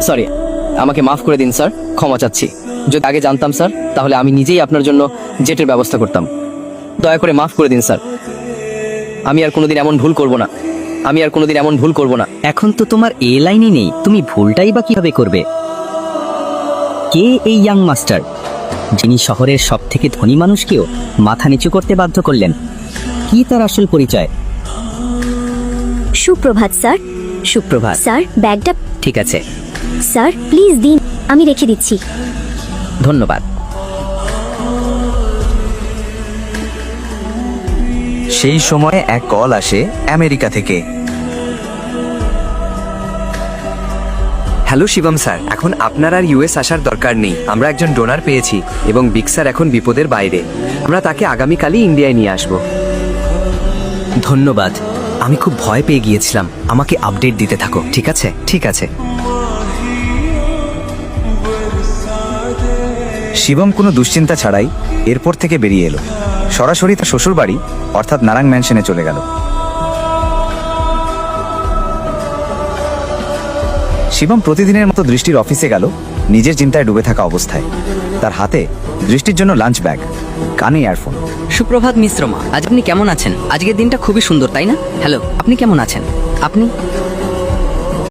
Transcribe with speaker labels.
Speaker 1: Sorry, আমাকে মাফ করে দিন স্যার, ক্ষমা চাচ্ছি। যদি আগে জানতাম স্যার, তাহলে আমি নিজেই আপনার জন্য জেটের ব্যবস্থা করতাম। দয়া করে মাফ করে দিন স্যার। আমি আর কোনোদিন এমন ভুল করব না।
Speaker 2: এখন তো তোমার এ লাইনই নেই, তুমি ভুলটাই বা কিভাবে করবে? কে এই ইয়াং মাস্টার, যিনি শহরের সব থেকে ধনী মানুষকেও মাথা নিচু করতে বাধ্য করলেন? কি তার আসল পরিচয়?
Speaker 3: সুপ্রভাত স্যার।
Speaker 2: সুপ্রভাত।
Speaker 3: স্যার ব্যাগটা
Speaker 2: ঠিক আছে,
Speaker 3: স্যার প্লিজ দিন, আমি রেখে দিচ্ছি।
Speaker 2: ধন্যবাদ।
Speaker 4: সেই সময় এক কল আসে আমেরিকা থেকে। হ্যালো শিবম স্যার, এখন আপনার আর ইউএস আসার দরকার নেই। আমরা একজন ডোনার পেয়েছি এবং বিগ স্যার এখন বিপদের বাইরে। আমরা তাকে আগামীকালই ইন্ডিয়ায় নিয়ে আসব। ধন্যবাদ। আমি খুব ভয় পেয়ে গিয়েছিলাম। আমাকে আপডেট দিতে থাকো, ঠিক আছে? ঠিক আছে।
Speaker 5: শিবম কোনো দুশ্চিন্তা ছাড়াই এরপর থেকে বেরিয়ে এলো। সরাসরি তার শ্বশুর বাড়ি অর্থাৎ নারাং ম্যানশনে চলে গেল। শিবম প্রতিদিনের মতো দৃষ্টির অফিসে গেল, নিজের চিন্তায় ডুবে থাকা অবস্থায়। তার হাতে দৃষ্টির জন্য লাঞ্চ ব্যাগ, কানে ইয়ারফোন।
Speaker 2: সুপ্রভাত মিশ্রমা, আজ আপনি কেমন আছেন? আজকের দিনটা খুবই সুন্দর, তাই না? হ্যালো, আপনি কেমন আছেন? আপনি